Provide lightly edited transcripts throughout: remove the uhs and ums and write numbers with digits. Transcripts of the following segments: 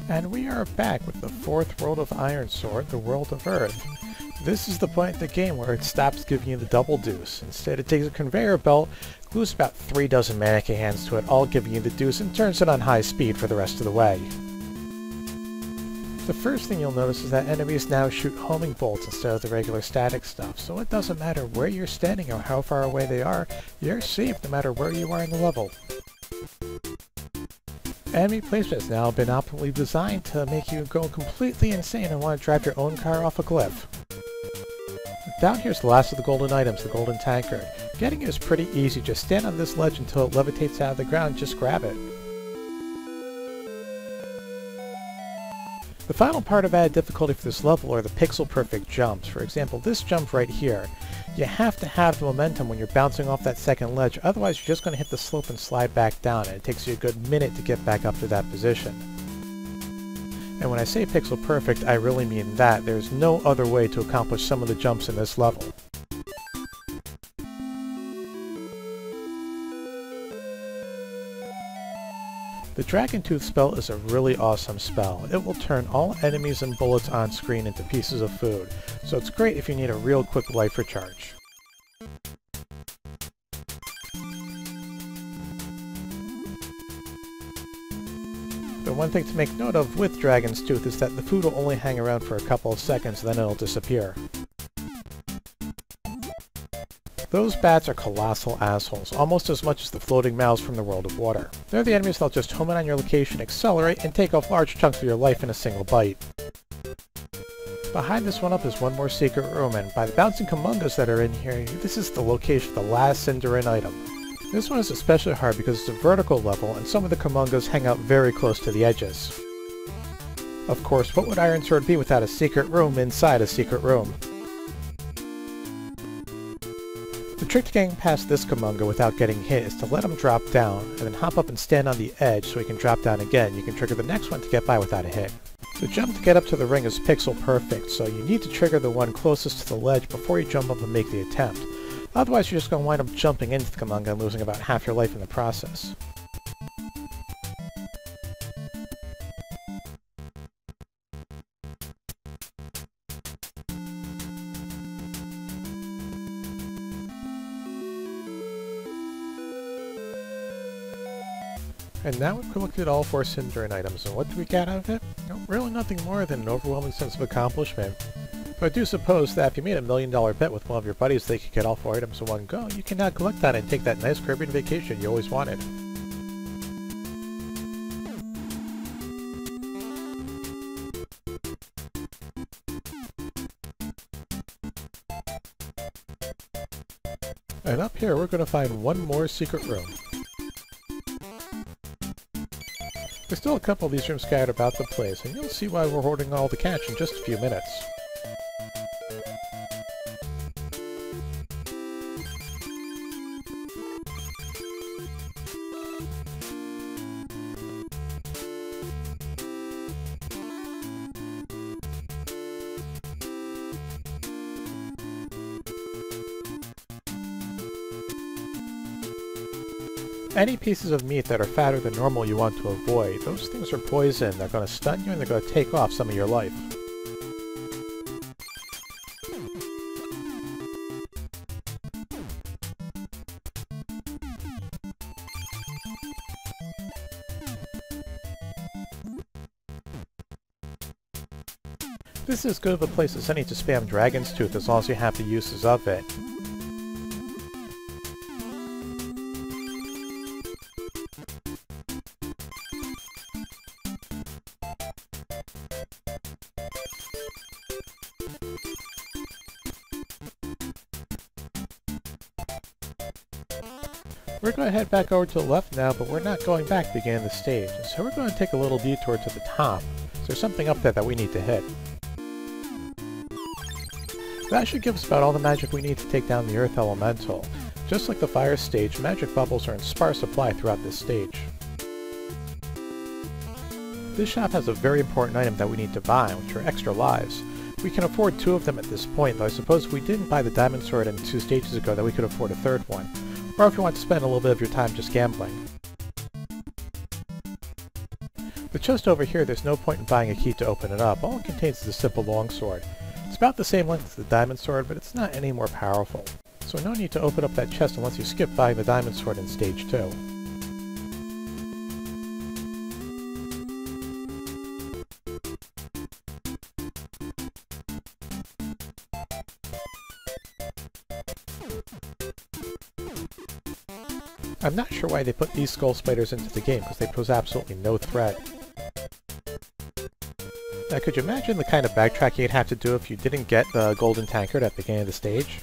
And we are back with the fourth world of Ironsword, the world of Earth. This is the point in the game where it stops giving you the double deuce. Instead it takes a conveyor belt, glues about 3 dozen mannequin hands to it, all giving you the deuce, and turns it on high speed for the rest of the way. The first thing you'll notice is that enemies now shoot homing bolts instead of the regular static stuff, so it doesn't matter where you're standing or how far away they are, you're safe no matter where you are in the level. Enemy placement has now been optimally designed to make you go completely insane and want to drive your own car off a cliff. Down here's the last of the golden items, the golden tankard. Getting it is pretty easy, just stand on this ledge until it levitates out of the ground, just grab it. The final part of added difficulty for this level are the pixel-perfect jumps. For example, this jump right here. You have to have the momentum when you're bouncing off that second ledge, otherwise you're just going to hit the slope and slide back down, and it takes you a good minute to get back up to that position. And when I say pixel-perfect, I really mean that. There's no other way to accomplish some of the jumps in this level. The Dragon Tooth spell is a really awesome spell. It will turn all enemies and bullets on screen into pieces of food, so it's great if you need a real quick life recharge. The one thing to make note of with Dragon's Tooth is that the food will only hang around for a couple of seconds, then it'll disappear. Those bats are colossal assholes, almost as much as the floating mouths from the world of water. They're the enemies that'll just home in on your location, accelerate, and take off large chunks of your life in a single bite. Behind this one up is one more secret room, and by the bouncing kamungas that are in here, this is the location of the last Cinderin item. This one is especially hard because it's a vertical level, and some of the kamungas hang out very close to the edges. Of course, what would Ironsword be without a secret room inside a secret room? The trick to getting past this kamunga without getting hit is to let him drop down, and then hop up and stand on the edge so he can drop down again. You can trigger the next one to get by without a hit. The jump to get up to the ring is pixel perfect, so you need to trigger the one closest to the ledge before you jump up and make the attempt. Otherwise you're just going to wind up jumping into the kamunga and losing about half your life in the process. And now we've collected all 4 Cinderin items, and what do we get out of it? No, really nothing more than an overwhelming sense of accomplishment. But I do suppose that if you made a $1 million bet with one of your buddies they could get all 4 items in one go, you can now collect that and take that nice Caribbean vacation you always wanted. And up here we're going to find one more secret room. There's still a couple of these rooms scattered about the place, and you'll see why we're hoarding all the cash in just a few minutes. Any pieces of meat that are fatter than normal you want to avoid. Those things are poison, they're going to stun you, and they're going to take off some of your life. This is as good of a place as any to spam Dragon's Tooth as long as you have the uses of it. We're going to head back over to the left now, but we're not going back to the beginning of the stage, so we're going to take a little detour to the top. There's something up there that we need to hit. That should give us about all the magic we need to take down the Earth Elemental. Just like the fire stage, magic bubbles are in sparse supply throughout this stage. This shop has a very important item that we need to buy, which are extra lives. We can afford 2 of them at this point, though I suppose if we didn't buy the Diamond Sword in 2 stages ago, that we could afford a 3rd one. Or if you want to spend a little bit of your time just gambling. The chest over here, there's no point in buying a key to open it up. All it contains is a simple longsword. It's about the same length as the diamond sword, but it's not any more powerful. So no need to open up that chest unless you skip buying the diamond sword in stage 2. I'm not sure why they put these skull spiders into the game, because they pose absolutely no threat. Now, could you imagine the kind of backtracking you'd have to do if you didn't get the golden tankard at the beginning of the stage?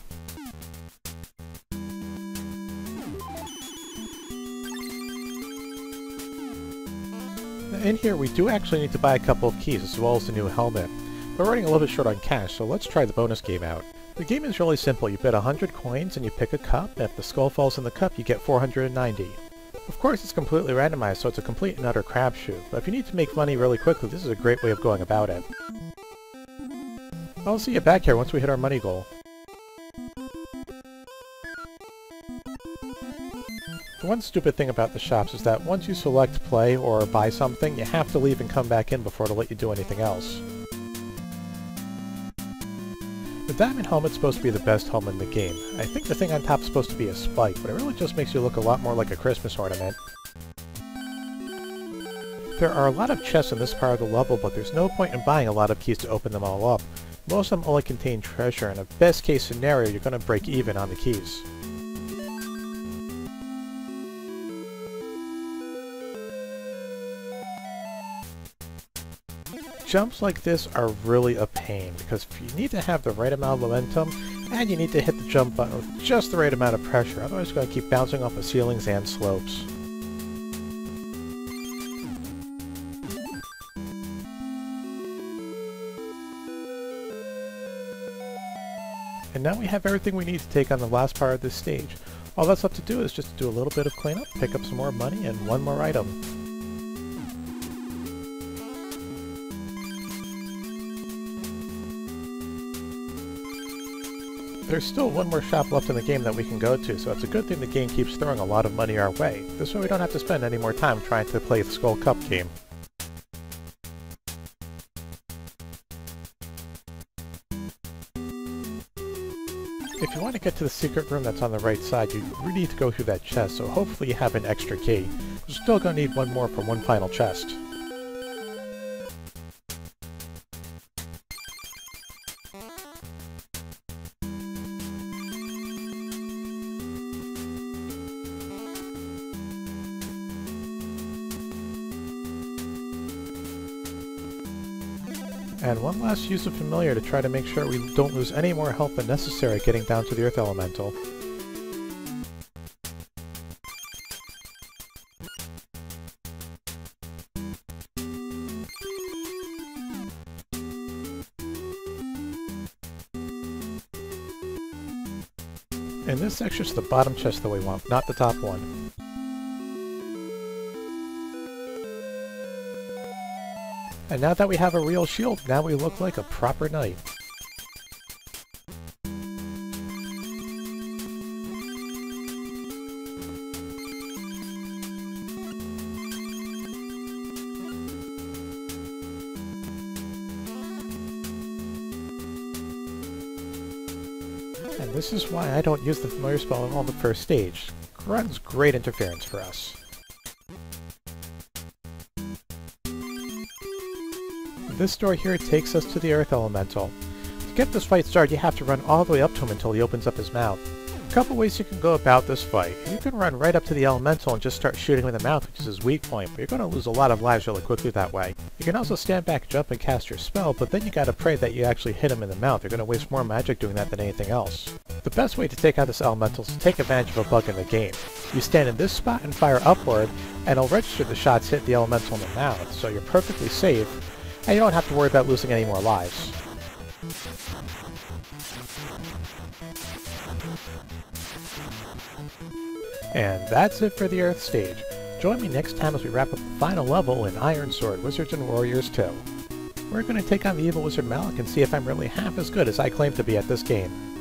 Now, in here, we do actually need to buy a couple of keys, as well as the new helmet. We're running a little bit short on cash, so let's try the bonus game out. The game is really simple. You bid 100 coins and you pick a cup, and if the skull falls in the cup, you get 490. Of course, it's completely randomized, so it's a complete and utter crapshoot, but if you need to make money really quickly, this is a great way of going about it. I'll see you back here once we hit our money goal. The one stupid thing about the shops is that once you select play or buy something, you have to leave and come back in before it'll let you do anything else. The diamond helmet's supposed to be the best helmet in the game. I think the thing on top is supposed to be a spike, but it really just makes you look a lot more like a Christmas ornament. There are a lot of chests in this part of the level, but there's no point in buying a lot of keys to open them all up. Most of them only contain treasure, and in a best case scenario, you're going to break even on the keys. Jumps like this are really a pain, because you need to have the right amount of momentum, and you need to hit the jump button with just the right amount of pressure, otherwise you're going to keep bouncing off of ceilings and slopes. And now we have everything we need to take on the last part of this stage. All that's left to do is just do a little bit of cleanup, pick up some more money, and one more item. There's still one more shop left in the game that we can go to, so it's a good thing the game keeps throwing a lot of money our way. This way we don't have to spend any more time trying to play the Skull Cup game. If you want to get to the secret room that's on the right side, you really need to go through that chest, so hopefully you have an extra key. We're still going to need one more for one final chest. And one last use of familiar to try to make sure we don't lose any more health than necessary getting down to the Earth Elemental. And this section's the bottom chest that we want, not the top one. And now that we have a real shield, now we look like a proper knight. And this is why I don't use the familiar spell on the first stage. Grunt's great interference for us. This door here takes us to the Earth Elemental. To get this fight started, you have to run all the way up to him until he opens up his mouth. A couple ways you can go about this fight. You can run right up to the Elemental and just start shooting him in the mouth, which is his weak point, but you're going to lose a lot of lives really quickly that way. You can also stand back, jump, and cast your spell, but then you gotta pray that you actually hit him in the mouth. You're going to waste more magic doing that than anything else. The best way to take out this Elemental is to take advantage of a bug in the game. You stand in this spot and fire upward, and it'll register the shots hit the Elemental in the mouth, so you're perfectly safe, and you don't have to worry about losing any more lives. And that's it for the Earth stage. Join me next time as we wrap up the final level in Ironsword, Wizards and Warriors 2. We're going to take on the evil wizard Malik and see if I'm really half as good as I claim to be at this game.